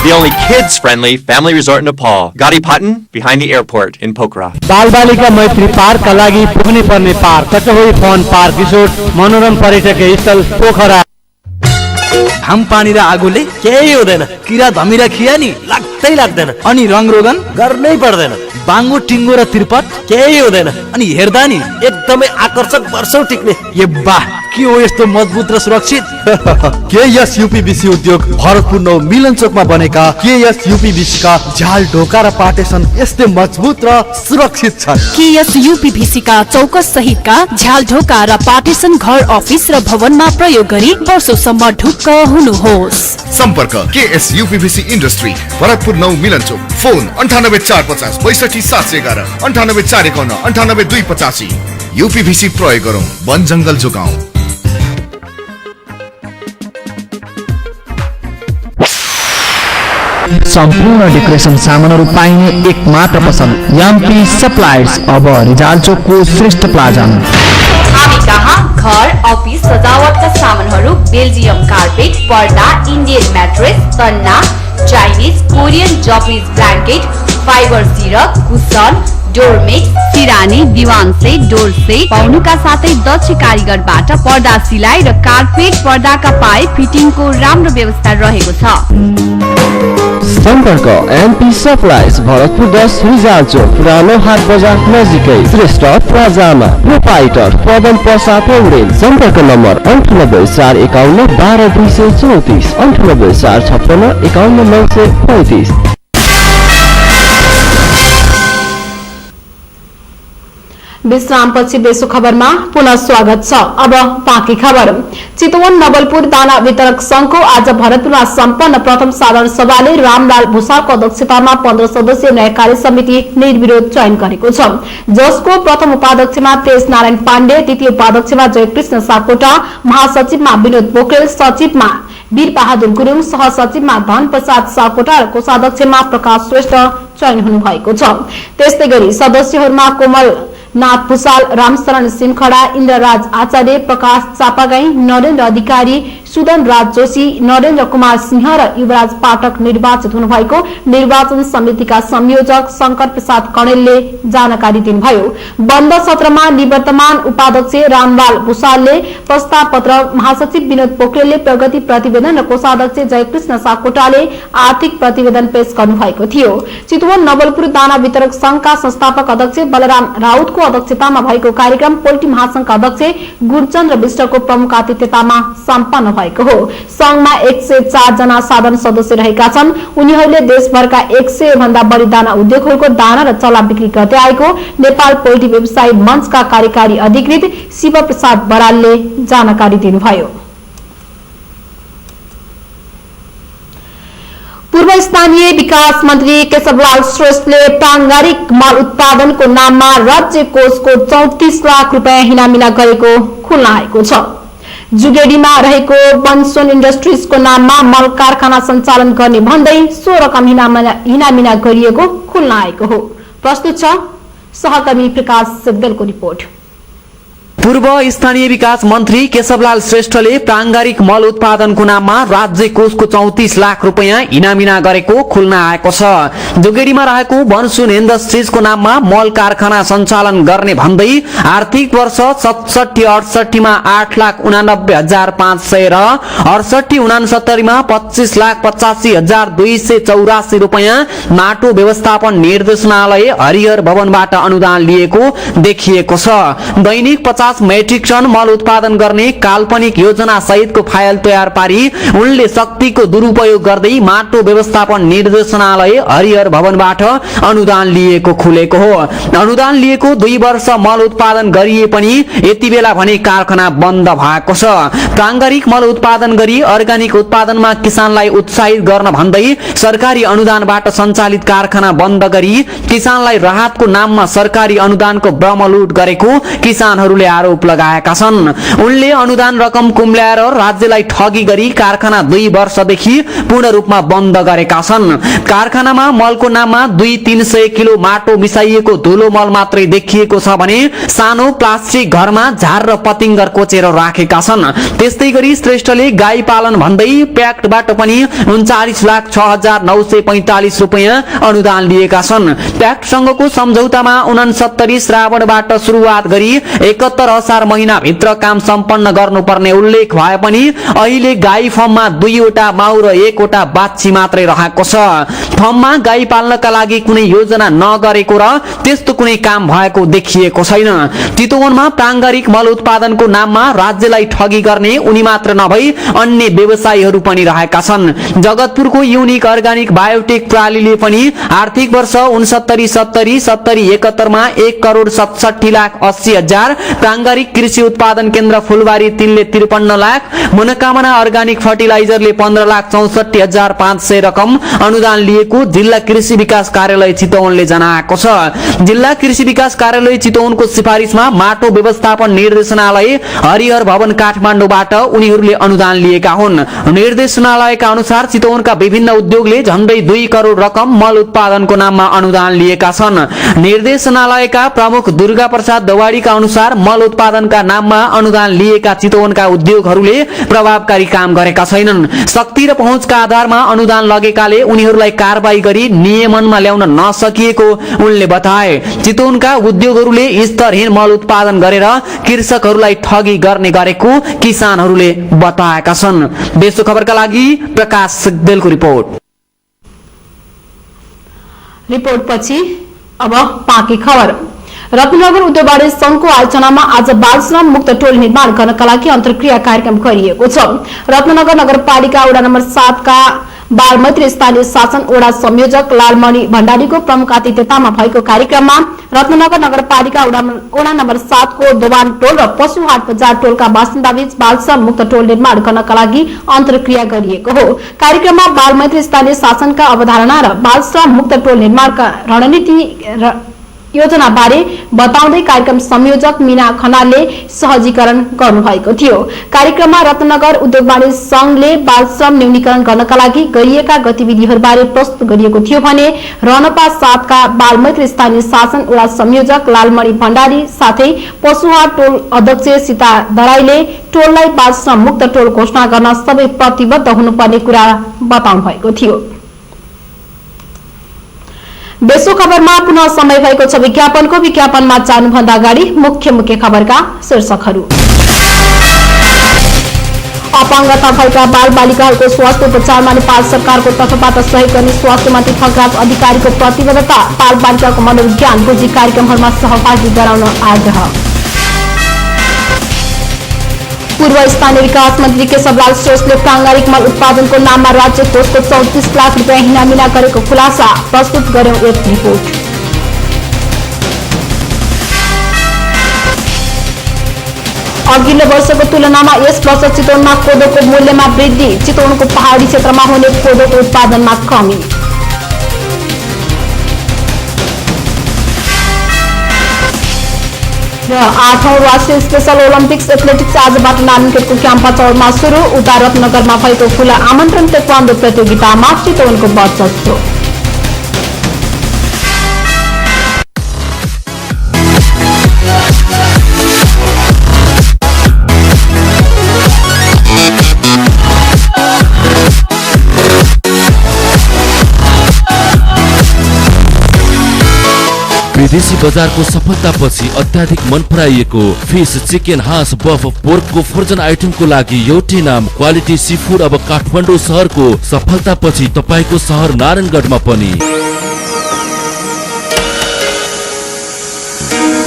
The only kids-friendly family resort in Nepal, Gadi Patan, behind the airport in Pokhara. बालबालिका मैत्री पार्कका लागि पुग्नै पर्ने पार्क कचहोई फन पार्क रिसोर्ट, मनोरम पर्यटकीय स्थल पोखरा। घाम पानी र आगोले केही हुँदैन, किरा धमिरा खिया नि लाग्दै लाग्दैन, अनि रङरोगन गर्नै पर्दैन। बाङ्गो टिङ्गो र त्रिपट केही हुँदैन, अनि हेर्दा नि एकदमै आकर्षक वर्षौं टिक्ने। ये वाह, के हो यस्तो मजबुत र सुरक्षित? केएस यूपीबीसी उद्योग भरतपुर 9 मिलन चोकमा बनेका केएस यूपीबीसी का झाल ढोका र पार्टेसन यस्तै मजबुत र सुरक्षित छन्। केएस यूपीबीसी का चौकस सहितका झाल ढोका र पार्टेसन घर, अफिस र भवनमा प्रयोग गरी वर्षौंसम्म ढुक्क हुनुहोस्। सम्पर्क केएस यूपीबीसी इन्डस्ट्री भरतपुर 9 मिलन चोक। फोन 98 450 62 711 98 451 98 285। यूपीबीसी प्रयोग गरौं, वन जंगल जोगाउँ। सम्पूर्ण डेकोरेसन सामानहरू पाइने एक मात्र पसल एमपी सप्लायर्स, अब रिजाल चोकको श्रेष्ठ प्लाजामा। हामी कहाँ घर, अफिस सजावटका सामानहरू, बेल्जियम कार्पेट, पर्दा, इन्डियन म्याट्रेस, तन्ना, Chinese, Korean, Japanese blanket, fibre सिरक, कुसन, डोरमेट, सिरानी, दिवान सेट, डोर सेट पाउनुका साथै दक्ष कारिगरबाट पर्दा सिलाइ र कार्पेट पर्दाका पाइप फिटिङको राम्रो व्यवस्था रहेको छ। सम्पर्क एमपी सप्लायर्स, भरतपुर 10 रिजाल चोक, पुरानो हाट बजार नजिकै, श्रेष्ठ प्लाजामा। प्रोपाइटर पवन प्रसाद पौडेल। सम्पर्क नम्बर 98 451 12 234 98 456 51 935। विश्रामपछि देशो खबरमा पुनः स्वागत छ। अब बाँकी खबर। चितवन नवलपुर दाना वितरक संघको आज भरतपुरमा सम्पन्न प्रथम साधारण सभाले रामलाल भुसालको अध्यक्षतामा 15 सदस्यीय न्याय कार्य समिति निर्विरोध चयन गरेको छ, जसको प्रथम उपाध्यक्षमा तेज नारायण पाण्डे, द्वितीय उपाध्यक्षमा जयकृष्ण सापकोटा, महासचिवमा विनोद पोखरेल, सचिवमा वीर बहादुर गुरुङ, सहसचिवमा धन प्रसाद सापकोटा र कोषाध्यक्षमा प्रकाश श्रेष्ठ चयन हुनुभएको छ। त्यस्तै गरी सदस्यहरूमा कोमल नाथ भुसाल, रामशरण सिंहखडा, इन्द्रराज आचार्य, प्रकाश चापागाई, नरेन्द्र अधिकारी, सुदन राज जोशी, नरेन्द्र कुमार सिंह र युवराज पाठक निर्वाचित हुनुभएको निर्वाचन समितिका संयोजक शंकर प्रसाद कणेलले जानकारी दिनुभयो। बन्द सत्रमा निवर्तमान उपाध्यक्ष रामलाल भुसालले प्रस्ताव पत्र, महासचिव विनोद पोखरेलले प्रगति प्रतिवेदन र कोषाध्यक्ष जयकृष्ण सापकोटाले आर्थिक प्रतिवेदन पेश गर्नुभएको थियो। चितवन नवलपुर दाना वितरक संघका संस्थापक अध्यक्ष बलराम राउतको अध्यक्षतामा भएको कार्यक्रम पोल्ट्री महासंघका अध्यक्ष गुरचन्द्र विष्टको प्रमुख आतिथ्यतामा सम्पन्न भएको हो। संघमा 104 जना साधारण सदस्य रहेका छन्। उनीहरूले देशभरका 100 भन्दा बढी दाना उद्योगहरूको दाना र चल्ला बिक्री गर्दै आएको नेपाल पोल्ट्री व्यवसायी मञ्चका कार्यकारी अधिकृत शिव प्रसाद बरालले जानकारी दिनुभयो। पूर्व स्थानीय विकास मन्त्री केशवलाल श्रेष्ठले प्राङ्गारिक मल उत्पादनको नाममा राज्य कोषको 34 लाख रुपियाँ हिनामिना गरेको खुल्न आएको छ। जुगेडीमा रहेको बनसोन इन्डस्ट्रिजको नाममा मल कारखाना सञ्चालन गर्ने भन्दै 16 रकम हिनामिना गरिएको खुल्न आएको हो। प्रस्तुत छ सहकर्मी प्रकाश सिग्देलको रिपोर्ट। पूर्व स्थानीय विकास मन्त्री केशवलाल श्रेष्ठले प्राङ्गारिक मल उत्पादनको नाममा राज्य कोषको 34 लाख रुपैयाँ इनामिना गरेको खुल्न आएको छ। जोगेडीमा रहेको बनसुन इन्डस्ट्रिजको नाममा मल कारखाना सञ्चालन गर्ने भन्दै आर्थिक वर्ष 67-68 मा 8,89,500 र 68-69 मा 25,85,284 रुपैयाँ माटो व्यवस्थापन निर्देशनालय हरिहर भवनबाट अनुदान लिएको देखिएको छ। दैनिक 50 मेट्रिक टन मल उत्पादन गर्ने काल्पनिक योजना सहितको फाइल तयार पारी उनले शक्तिको दुरुपयोग गर्दै माटो व्यवस्थापन निर्देशनालय हरिहर भवनबाट अनुदान लिएको खुलेको हो। अनुदान लिएको 2 वर्ष मल उत्पादन गरिए पनि यति बेला भने कारखाना बन्द भएको छ। प्राङ्गारिक मल उत्पादन गरी अर्गानिक उत्पादनमा किसानलाई उत्साहित गर्न भन्दै सरकारी अनुदानबाट सञ्चालित कारखाना बन्द गरी किसानलाई राहतको नाममा सरकारी अनुदानको ब्रह्मलुट गरेको किसानहरूले आरोप लगाएका छन्। उनले अनुदान रकम कुम्ल्याएर राज्यलाई ठगी गरी कारखाना 2 वर्षदेखि पूर्ण रूपमा बन्द गरेका छन्। कारखानामा मलको नाममा 200-300 किलो माटो मिसाइएको धुलो मल मात्रै देखिएको छ भने सानो प्लास्टिक घरमा झार र पतिङ्गर कोचेर राखेका छन्। त्यस्तै गरी श्रेष्ठले गाई पालन भन्दै प्याक्टबाट पनि 39,06,945 रुपैयाँ अनुदान लिएका छन्। प्याक्टसँगको सम्झौतामा 69 श्रावणबाट सुरुवात गरी 71 असार महिनाभित्र काम सम्पन्न गर्नुपर्ने उल्लेख भए पनि अहिले गाई फर्ममा 2 वटा माउ र 1 वटा बाछी मात्रै रहेको छ। फर्ममा गाई पाल्नका लागि कुनै योजना नगरेको र त्यस्तो कुनै काम भएको देखिएको छैन। चितवनमा प्राङ्गारिक मल उत्पादनको नाममा राज्यलाई ठगी गर्ने उनी मात्र नभई अन्य व्यवसायीहरू पनि रहेका छन्। जगतपुरको युनिक अर्गानिक बायोटेक प्रणालीले पनि आर्थिक वर्ष 69-70-71 मा 1,67,80,000 प्राङ्गारिक कृषि उत्पादन केन्द्र फुलबारी 3,53 लाख, मनोकामना अर्गानिक फर्टिलाइजरले 15,64,500 रकम अनुदान लिएको जिल्ला कृषि विकास कार्यालय चितवनले जनाएको छ। जिल्ला कृषि विकास कार्यालय चितवनको सिफारिसमा माटो व्यवस्थापन निर्देशनालय हरिहर भवन काठमाडौँबाट उनीहरूले अनुदान लिएका हुन्। निर्देशनालयका अनुसार चितवनका विभिन्न उद्योगले झण्डै 2 करोड रकम मल उत्पादनको नाममा अनुदान लिएका छन्। निर्देशनालयका प्रमुख दुर्गा प्रसाद दवाडीका अनुसार मल उत्पादनका नाममा अनुदान लिएका चितवनका उद्योगहरूले प्रभावकारी काम गरेका छैनन्। शक्ति र पहुँचका आधारमा अनुदान लगेकाले उनीहरूलाई कारबाही गरी नियमनमा ल्याउन नसकिएको उनले बताए। चितवनका उद्योगहरूले स्तरहीन मल उत्पादन गरेर कृषकहरूलाई ठगी गर्ने गरेको किसानहरूले बताएका छन्। देशको खबरका लागि प्रकाश सिग्देलको रिपोर्ट। पछि अब बाँकी खबर। रत्नगर उद्योगवाणी संघको आयोजनामा आज बाल श्रम मुक्त टोल निर्माण गर्नका लागि अन्तर्क्रिया कार्यक्रम गरिएको छ। रत्नगर नगरपालिका वडा नम्बर 7 का बाल मैत्री स्थानीय शासन वडा संयोजक लालमणि भण्डारीको प्रमुख आतिथ्यतामा भएको कार्यक्रममा रत्नगर नगरपालिका वडा नम्बर 7 को दोबान टोल र पशुहाट बजार टोलका बासिन्दाबीच बाल श्रम मुक्त टोल निर्माण गर्नका लागि अन्तर्क्रिया गरिएको हो। कार्यक्रममा बाल मैत्री स्थानीय शासनका अवधारणा र बाल श्रम मुक्त टोल निर्माणका रणनीति योजना बारे बताउँदै कार्यक्रम संयोजक मीना खनालले सहजीकरण गर्नुभएको थियो। कार्यक्रममा रत्नगर उद्योगवाणी संघले बाल श्रम न्यूनीकरण गर्नका लागि गरिएका गतिविधिहरूबारे प्रस्तुत गरिएको थियो भने रनपा 7 का बाल मैत्री स्थानीय शासन वडा संयोजक लालमणि भण्डारी साथै पशुहाट टोल अध्यक्ष सीता दराईले टोललाई बाल श्रम मुक्त टोल घोषणा गर्न सबै प्रतिबद्ध हुनुपर्ने कुरा बताउनु भएको थियो। देशको खबरमा पुनः समय भएको छ विज्ञापनको। विज्ञापनमा जानुभन्दा अगाडि मुख्य खबरका शीर्षकहरू। अपाङ्गता भएका बाल बालिकाहरूको स्वास्थ्य उपचारमा नेपाल सरकारको तर्फबाट सहयोग गर्ने स्वास्थ्य मन्त्री खगराज अधिकारीको प्रतिबद्धता। बाल बालिकाको मनोविज्ञान बुझी कार्यक्रमहरूमा सहभागी गराउन आग्रह। पूर्व स्थानीय विकास मन्त्री केशवलाल श्रेष्ठले प्राङ्गारिक मल उत्पादनको नाममा राज्य कोषको 34 लाख रुपियाँ हिनामिना गरेको खुलासा। प्रस्तुत गर्यौं एक रिपोर्ट। अघिल्लो वर्षको तुलनामा यस वर्ष चितवनमा कोदोको मूल्यमा वृद्धि। चितवनको पहाडी क्षेत्रमा हुने कोदोको उत्पादनमा कमी। र 8औं राष्ट्रिय स्पेशल ओलम्पिक्स एथलेटिक्स आजबाट नारायणगढको क्याम्पा चौरमा सुरु। उता रत्नगरमा भएको खुला आमन्त्रण ताइक्वान्डो प्रतियोगितामा चितवनको वर्चस्व। विदेशी बजारको सफलतापछि अत्याधिक मन पराइएको फिश, चिकन, हाँस, बफ, पोर्कको फ्रोजन आइटमको लागि एउटै नाम क्वालिटी सी फूड अब काठमाडौँ सहरको सफलतापछि तपाईको सहर नारायणगढमा पनि।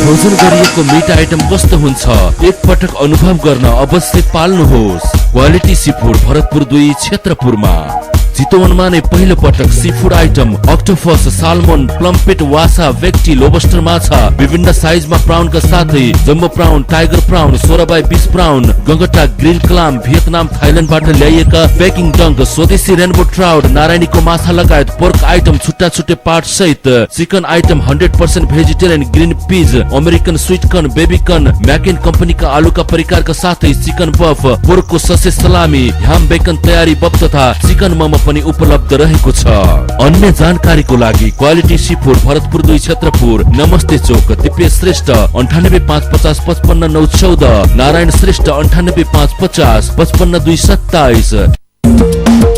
फ्रोजन गरिएको मिट आइटम कस्तो हुन्छ एक पटक अनुभव गर्न अवश्य पाल्नुहोस्। क्वालिटी सी फूड भरतपुर 2 क्षेत्रपुरमा। चितवनमा नै पहिलो पटक sea food item octopus, salmon, pomfret, वासा, वेक्टी, लोबस्टर माछा विभिन्न साइजमा प्राउनका साथै jumbo prawn, tiger prawn, 16x20 prawn, गंगटा, ग्रिल क्लाम, भियतनाम, थाइल्यान्डबाट ल्याइएका पेकिङ डङ्क, स्वदेशी रेनबो ट्राउट, नारायणीको माछा लगायत पोर्क आइटम छुट्टा छुट्टै पार्ट सहित chicken item 100% vegetarian, green peas, American sweet corn, baby corn, McCain कम्पनीका आलुका परिकारका साथै चिकन बफ, पोर्कको ससेज सलामी, ह्याम बेकन तयारी बफ तथा चिकन मोमो पनि उपलब्ध रहेको छ। अन्य जानकारीको लागि quality sea food Bharatpur 2 Kshetrapur, Namaste चौक, दिपेश श्रेष्ठ 98 550 55 914, नारायण श्रेष्ठ 98 550 55 227।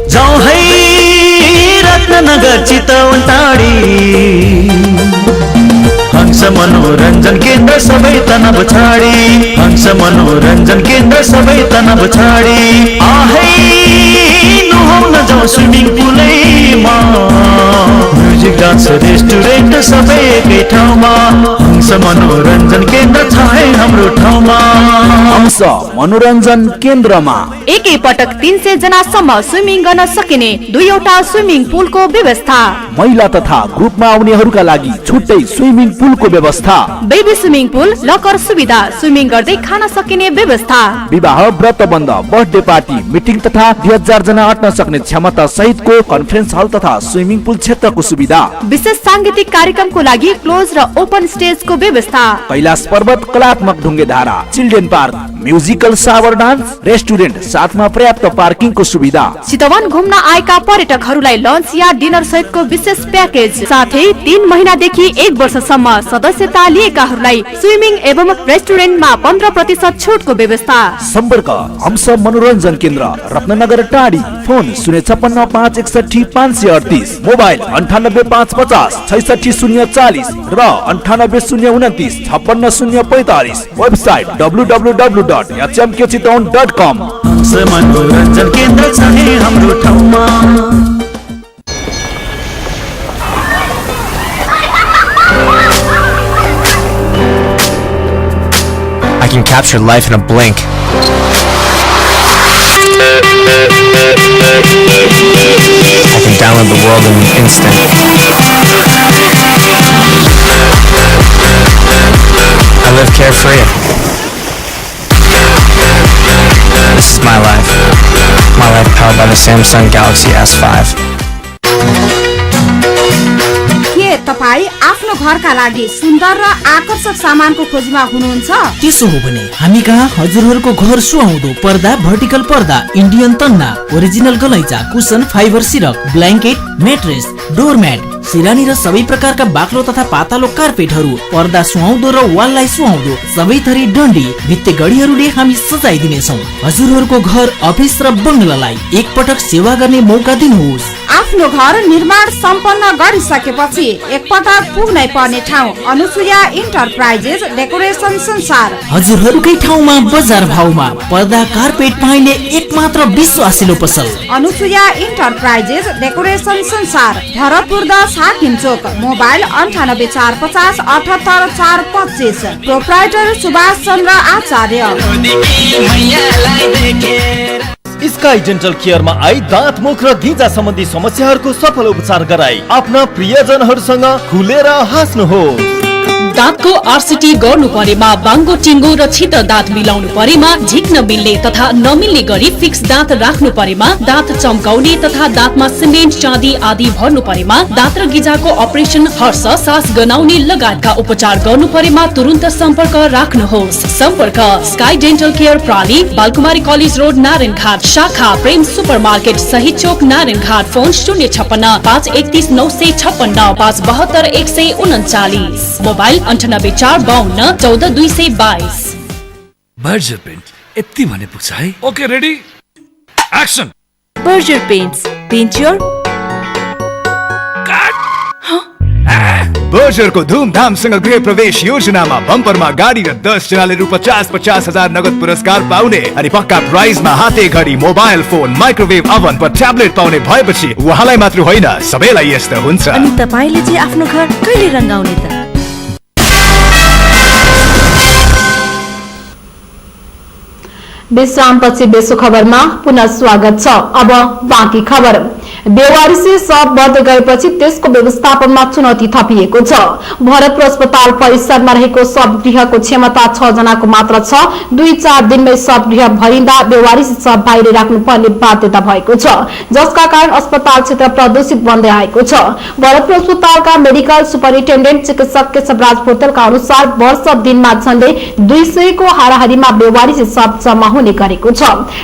जाऊ है रत्नगर चितवन टाढी, हंस मनोरञ्जन केन्द्र सबै तनाव छाडी, हंस मनोरञ्जन केन्द्र सबै तनाव छाडी। आहै नुहाउन जाउँ स्विमिङ पुलैमा, म्युजिक डान्स रेस्टुरेन्ट सबै एकै ठाउँमा, हंस मनोरञ्जन केन्द्र छ है हाम्रो ठाउँमा। हंस मनोरञ्जन केन्द्रमा एकै पटक 300 जनासम्म स्विमिङ गर्न सकिने 2वटा स्विमिङ पुलको व्यवस्था, महिला तथा ग्रुपमा आउनेहरूका लागि छुट्टै स्विमिङ पुलको व्यवस्था, बेबी स्विमिङ पुल, लकर सुविधा, स्विमिङ गर्दै खान सकिने व्यवस्था, विवाह, व्रतबन्ध, बर्थडे पार्टी, मिटिङ तथा 2000 जना अट्न सक्ने क्षमता सहितको कन्फरेन्स हल तथा स्विमिङ पुल क्षेत्रको सुविधा, विशेष सांगीतिक कार्यक्रमको लागि क्लोज र ओपन स्टेजको व्यवस्था, कैलाश पर्वत कलात्मक ढुङ्गे धारा, children park, musical shower dance, restaurant साथमा पर्याप्त पार्किङको सुविधा, चितवन घुम्न आएका पर्यटकहरूलाई लन्च या डिनर सहितको विशेष प्याकेज, साथै 3 महिनादेखि 1 वर्षसम्म सदस्यता लिएकाहरूलाई स्विमिङ एवं रेस्टुरेन्टमा 15% छुटको व्यवस्था। सम्पर्क हंस मनोरञ्जन केन्द्र, रत्नगर टाढी, फोन 056 561 538, मोबाइल 98 550 66 040 र 98 029 56 045, वेबसाइट www.hmkchitawan.com। हंस मनोरञ्जन केन्द्र छ है हाम्रो ठाउँमा। I can capture life in a blink. I can download the world in an instant. I live carefree. This is my life. My life powered by the Samsung Galaxy S5. के तपाईँ आफ्नो घरका लागि सुन्दर र आकर्षक सामानको खोजीमा हुनुहुन्छ? त्यसो हो भने हामी कहाँ हजुरहरूको घर सुहाउँदो पर्दा, भर्टिकल पर्दा, इन्डियन तन्ना, ओरिजिनल गलैँचा, कुसन, फाइबर सिरक, ब्ल्याङ्केट, मेट्रेस, डोरम्याट, सिरानी र सबै प्रकारका बाक्लो तथा पातलो कार्पेटहरू, पर्दा सुहाउँदो र वाललाई सुहाउँदो सबै थरी डन्डी, भित्ते गढीहरूले हामी सजाइदिनेछौँ। हजुरहरूको घर, अफिस र बङ्गलालाई एकपटक सेवा गर्ने मौका दिनुहोस्। आफ्नो घर निर्माण सम्पन्न गरिसकेपछि एकपटक पुग्नै पर्ने ठाउँ अनुसुया इन्टरप्राइजेस डेकोरेसन संसार। हजुरहरूकै ठाउँमा बजार भाउमा पर्दा, कार्पेट पाइने एकमात्र विश्वासिलो पसल अनुसुया इन्टरप्राइजेस डेकोरेसन संसार, Bharatpur 10 Hakim Chowk, mobile 98 450 78 425, proprietor Subhash Chandra Acharya. Sky dental केयरमा आई दाँत, मुख र घिजा सम्बन्धी समस्याहरूको सफल उपचार गराई आफ्ना प्रियजनहरूसँग खुलेर हाँस्नुहोस्। दाँतको आरसीटी गर्नु परेमा बाङ्गो टिङ्गो र छिटो दाँत मिलाउनु परेमा झिक्न मिल्ने तथा नमिल्ने गरी फिक्स दाँत राख्नु परेमा दाँत चम्काउने तथा दाँतमा सिमेन्ट चाँदी आदि भर्नु परेमा दाँत र गिजाको अपरेसन हर्ष सास गनाउने लगायतका उपचार गर्नु परेमा तुरुन्त सम्पर्क राख्नुहोस्। सम्पर्क स्काई डेन्टल केयर प्राली, बालकुमारी कलेज रोड, नारायणघाट, शाखा Prem supermarket, Sahi Chowk, Narayanghat. Phone 056 531 956 572 139, mobile 98 452 14 222। Berger paint यति भने पुग्छ है। Okay ready action. Berger paints, paint your बर्जरको धुमधामसँग गृह प्रवेश योजनामा बम्परमा गाडी र 10 जनाले रु 50,000 नगद पुरस्कार पाउने अनि पक्का प्राइजमा हाते घडी, मोबाइल फोन, माइक्रोवेभ ओभन वा ट्याब्लेट पाउने भएपछि उहाँलाई मात्र होइन सबैलाई यस्तो हुन्छ। अनि तपाईले चाहिँ आफ्नो घर कहिले रंगाउने त? विश्रामपछि बेसो खबरमा पुनः स्वागत छ। अब बाँकी खबर। बेवारिसे शव बढ्दै गएपछि त्यसको व्यवस्थापनमा चुनौती थपिएको छ। भरतपुर अस्पताल परिसरमा रहेको शवगृहको क्षमता 6 जनाको मात्र छ। 2-4 दिनमै शवगृह भरिँदा बेवारिसे शव बाहिर राख्नुपर्ने बाध्यता भएको छ, जसका कारण अस्पताल क्षेत्र प्रदूषित बन्दै आएको छ। भरतपुर अस्पतालका मेडिकल सुपरिन्टेन्डेन्ट चिकित्सक केशवराज पोतलका अनुसार वर्ष दिनमा झण्डै 200 को हाराहारीमा बेवारिसे शव जम्मा हुने गरेको छ।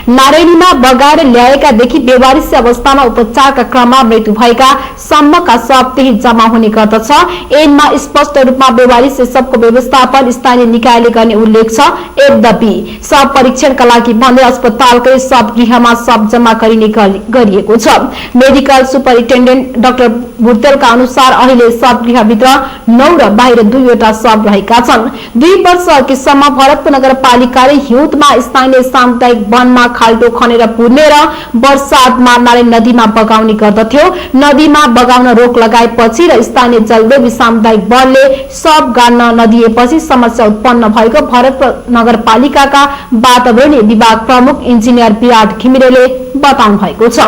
नारायणीमा बगाएर ल्याएकादेखि बेवारिसे अवस्थामा उपचारका क्रममा मृत्यु भएका सम्मका शव त्यही जम्मा हुने गर्दछ। ऐनमा स्पष्ट रूपमा बेवारिसे शवको व्यवस्थापन स्थानीय निकायले गर्ने उल्लेख छ। यद्यपि शव परीक्षणका लागि भन्दै अस्पतालकै शवगृहमा शव जम्मा गरिने गरिएको छ। मेडिकल सुपरिन्टेन्डेन्ट डाक्टर भुटेलका अनुसार अहिले शवगृहभित्र 9 र बाहिर 2 वटा शव रहेका छन्। 2 वर्ष अघिसम्म भरतपुर नगरपालिकाले हिउँदमा स्थानीय सामुदायिक वनमा खाल्टो खनेर पुर्ने र वर्षातमा नारायण नदीमा बगाउने गर्दथ्यो। नदीमा बगाउन रोक लगाएपछि र स्थानीय जलदेवी सामुदायिक वनले शव गाड्न नदिएपछि समस्या उत्पन्न भएको भरतपुर नगरपालिकाका वातावरणीय विभाग प्रमुख इन्जिनियर विराट घिमिरेले बताउनु भएको छ।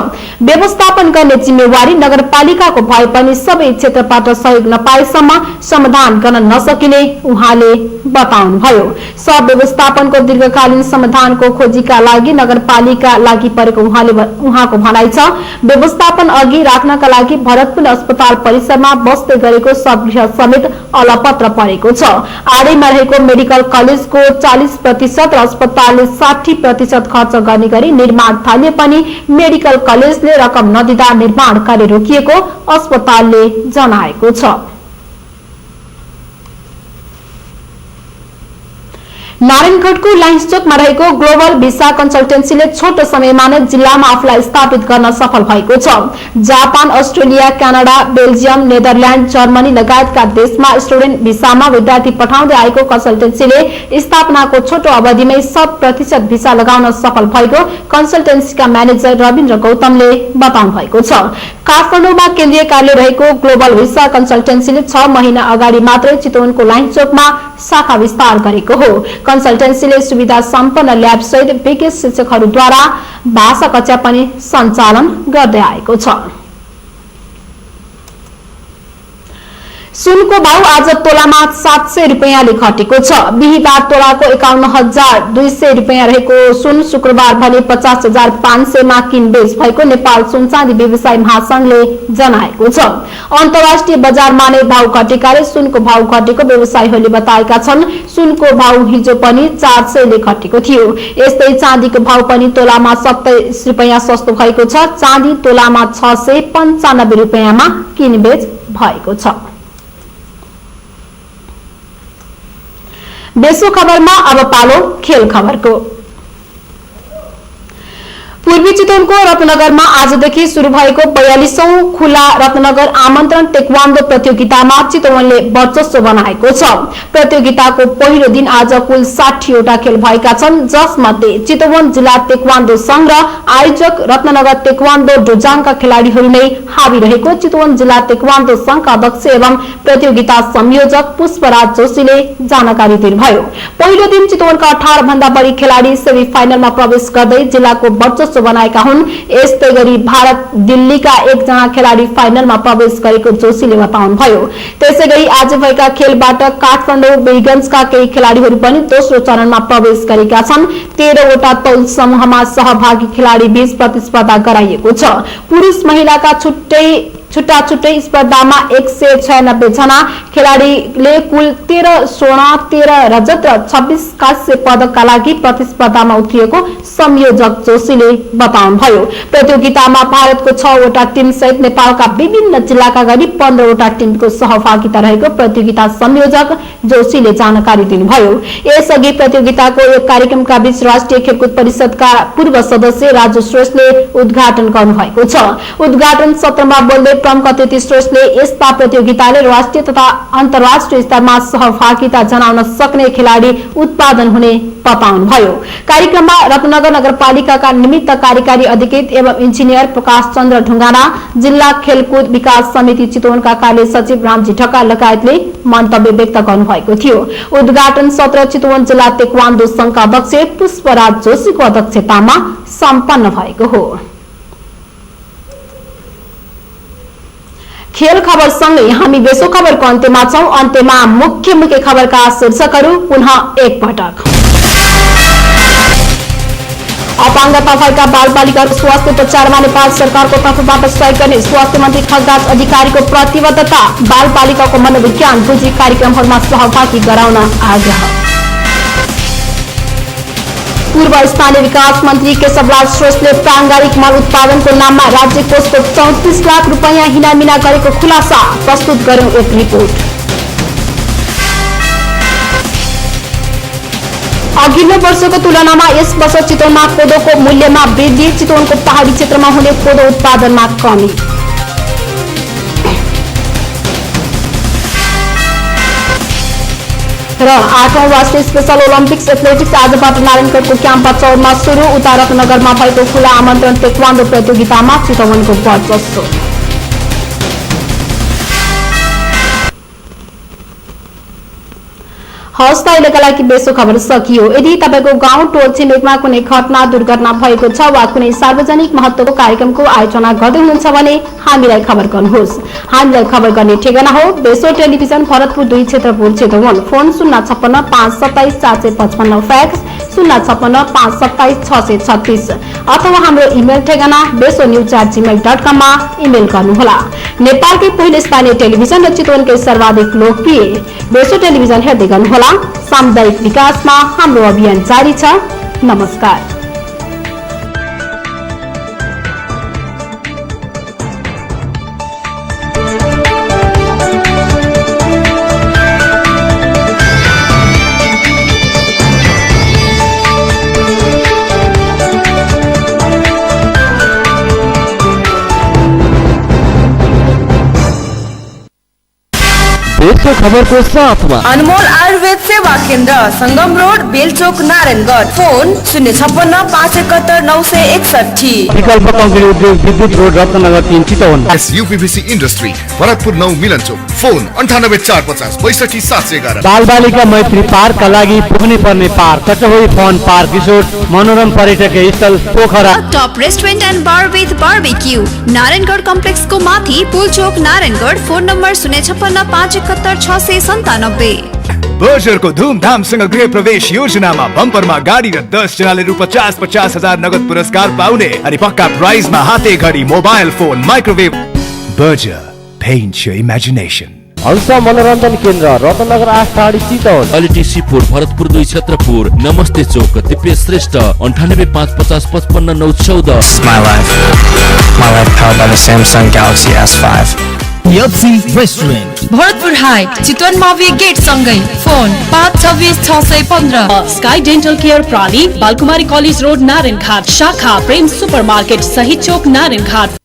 व्यवस्थापन गर्ने जिम्मेवारी नगरपालिकाको भए पनि सबै क्षेत्रबाट सहयोग नपाएसम्म समाधान गर्न नसकिने उहाँले बताउनुभयो। शव व्यवस्थापनको दीर्घकालीन समाधानको खोजीका लागि नगरपालिका लागि परेको उहाँको भनाइ छ। व्यवस्थापन अघि राख्नका लागि भरतपुर अस्पताल परिसरमा बस्दै गरेको शवगृह समेत अलपत्र परेको छ। आडैमा रहेको मेडिकल कलेजको 40% र अस्पतालले 60% खर्च गर्ने गरी निर्माण थाले पनि मेडिकल कलेजले रकम नदिँदा निर्माण कार्य रोकिएको अस्पतालले जनाएको छ। नारायणगढको लाइन्स चोकमा रहेको ग्लोबल भिसा कन्सल्टेन्सीले छोटो समयमा नै जिल्लामा आफूलाई स्थापित गर्न सफल भएको छ। Japan, Australia, Canada, Belgium, Netherlands, Germany लगायतका देशमा स्टुडेन्ट भिसामा विद्यार्थी पठाउँदै आएको कन्सल्टेन्सीले स्थापनाको छोटो अवधिमै 100% भिसा लगाउन सफल भएको कन्सल्टेन्सीका म्यानेजर रविन्द्र गौतमले बताउनु भएको छ। काठमाडौँमा केन्द्रीय कार्यालय रहेको ग्लोबल भिसा कन्सल्टेन्सीले 6 महिना अगाडि मात्रै चितवनको लाइन्स चोकमा शाखा विस्तार गरेको हो। कन्सल्टेन्सीले सुविधा सम्पन्न ल्याब सहित विज्ञ शिक्षकहरूद्वारा भाषा कक्षा पनि सञ्चालन गर्दै आएको छ। सुनको भाव आज तोलामा 700 रुपैयाँले घटेको छ। बिहीबार तोलाको 51,200 रुपैयाँ रहेको सुन शुक्रबार भने 50,500 मा किनबेच भएको नेपाल सुन चाँदी व्यवसायी महासंघले जनाएको छ। अन्तर्राष्ट्रिय बजारमा नै भाव घटेकाले सुनको भाव घटेको व्यवसायीहरूले बताएका छन्। सुनको भाव हिजो पनि 400 ले घटेको थियो। यस्तै चाँदीको भाव पनि तोलामा 27 रुपैयाँ सस्तो भएको छ। चाँदी तोलामा 695 रुपैयाँमा किनबेच भएको छ। बेसो खबरमा अब पालो खेल खबरको। पूर्वी चितवनको रत्नगरमा आजदेखि शुरू भएको 42औं खुला रत्नगर आमन्त्रण टेक्वान्डो प्रतियोगितामा चितवनले वर्चस्व बनाएको छ। प्रतियोगिताको पहिलो दिन आज कुल 60 वटा खेल भएका छन्, जसमध्ये चितवन जिल्ला टेक्वान्डो संघ र आयोजक रत्नगर टेक्वान्डो डोजाङका खेलाडीहरू नै हावी रहेको चितवन जिल्ला टेक्वान्डो संघका अध्यक्ष एवं प्रतियोगिता संयोजक पुष्पराज जोशीले जानकारी दिनुभयो। पहिलो दिन चितवनका 18 भन्दा बढी खेलाडी सेमी फाइनलमा प्रवेश गर्दै जिल्लाको वर्चस्व बनाएका हुन्। यस्तै गरी भारत दिल्लीका एकजना खेलाडी फाइनलमा प्रवेश गरेको जोशीले बताउनुभयो। त्यसै गरी आज भएका खेलबाट काठमाडौँ वीरगन्जका केही खेलाडीहरू पनि दोस्रो चरणमा प्रवेश गरेका छन्। 13 वटा तौल समूहमा सहभागी खेलाडी बीच प्रतिस्पर्धा गराइएको छ। पुरुष महिलाका छुट्टा छुट्टै स्पर्धामा 196 जना खेलाडीले कुल 13 स्वर्ण 13 रजत र 26 कांस्य पदकका लागि प्रतिस्पर्धामा उत्रिएको संयोजक जोशीले बताउनुभयो। प्रतियोगितामा भारतको 6 वटा टिम सहित नेपालका विभिन्न जिल्लाका गरी 15 वटा टिमको सहभागिता रहेको प्रतियोगिता संयोजक जोशीले जानकारी दिनुभयो। यसअघि प्रतियोगिताको एक कार्यक्रमका बीच राष्ट्रिय खेलकुद परिषदका पूर्व सदस्य राजु श्रेष्ठले उद्घाटन गर्नुभएको छ। उद्घाटन सत्रमा बोल्दै प्रमुख अतिथि श्रेष्ठले यस्ता प्रतियोगिताले राष्ट्रिय तथा अन्तर्राष्ट्रिय स्तरमा सहभागिता जनाउन सक्ने खेलाडी उत्पादन हुने बताउनुभयो। कार्यक्रममा रत्नगर नगरपालिकाका निमित्त कार्यकारी अधिकृत एवं इन्जिनियर प्रकाश चन्द्र ढुङ्गाना, जिल्ला खेलकुद विकास समिति चितवनका कार्य सचिव रामजी ढका लगायतले मन्तव्य व्यक्त गर्नुभएको थियो। उद्घाटन सत्र चितवन जिल्ला तेक्वान्डो संघका अध्यक्ष पुष्पराज जोशीको अध्यक्षतामा सम्पन्न भएको हो। खेल खबर सँगै हामी बेसो खबरको अन्त्यमा छौं। अन्त्यमा मुख्य खबरका शीर्षकहरू पुनः एकपटक। अपाङ्गता भएका बालबालिकाको स्वास्थ्य उपचारमा नेपाल सरकारको तर्फबाट सहयोग गर्ने स्वास्थ्य मन्त्री खगराज अधिकारीको प्रतिबद्धता। बालबालिकाको मनोविज्ञान बुझी कार्यक्रमहरूमा सहभागी गराउन आग्रह। पूर्व स्थानीय विकास मन्त्री केशवराज श्रेष्ठले प्राङ्गारिक मल उत्पादनको नाममा राज्य कोषको 34 लाख रुपैयाँ हिनामिना गरेको खुलासा। प्रस्तुत गर्यौं एक रिपोर्ट। अघिल्लो वर्षको तुलनामा यस वर्ष चितवनमा कोदोको मूल्यमा वृद्धि। चितवनको पहाडी क्षेत्रमा हुने कोदो उत्पादनमा कमी। र 8औं राष्ट्रिय स्पेशल ओलम्पिक्स एथलेटिक्स आजबाट नारायणगढको क्याम्पा चौरमा सुरु। उता रत्नगरमा भएको खुला आमन्त्रण तेक्वान्डो प्रतियोगितामा चितवनको वर्चस्व। हवस् त अहिलेका लागि बेसो खबर सकियो। यदि तपाईको गाउँ टोल छिमेकमा कुनै घटना दुर्घटना भएको छ वा कुनै सार्वजनिक महत्त्वको कार्यक्रमको आयोजना गर्दै हुनुहुन्छ भने हामीलाई खबर गर्नुहोस्। हामीलाई खबर गर्ने ठेगाना हो बेसो television Bharatpur 2 Kshetrapur Chitwan. Phone 056 527 455, fax 056 527 636 अथवा हाम्रो इमेल ठेगाना besonews@gmail.com मा इमेल गर्नुहोला। नेपालकै पहिलो स्थानीय टेलिभिजन र चितवनकै सर्वाधिक लोकप्रिय बेसो टेलिभिजन हेर्दै गर्नुहोला। सामुदायिक विकासमा हाम्रो अभियान जारी छ। नमस्कार। बेसो खबरको साथमा अनमोल आयुर्वेद सेवा केन्द्र, संगम रोड, बेलचोक, नारायणगढ। फोन 056 571 961। विकल्प कंक्रीट उद्योग, विद्युत road, Ratnanagar 3 Chitwan. UPBC industry Bharatpur 9 Milanchowk. Phone 98 450 62 711। बालबालिका मैत्री पार्कका लागि पुग्नै पर्ने पार्क कटहोई फन पार्क रिसोर्ट, मनोरम पर्यटकीय स्थल Pokhara. Top restaurant and bar with barbecue, Narayangarh कम्प्लेक्सको माथि पुलचोक, नारायणगढ। Phone number 056 571 697। बर्जरको धुमधामसँग गृह प्रवेश योजनामा बम्परमा गाडी र 10 जनाले रु 50,000 नगद पुरस्कार पाउने अनि पक्का प्राइजमा हाते घडी, mobile phone, microwave. Berger, paint your imagination। Hans मनोरञ्जन केन्द्र, Ratnanagar 8 Tadhi Chitwan. Quality seafood Bharatpur 2 Kshetrapur. Namaste Chowk, Divya Shrestha 98 550 55 914। My life powered by the Samsung Galaxy S5। PFC restaurant, Bharatpur height, Chitwan मावि गेट सँगै। फोन 526 615। स्काई डेन्टल केयर प्राली, बालकुमारी कलेज रोड, नारायणघाट। शाखा प्रेम सुपरमार्केट, सही चोक, नारायणघाट।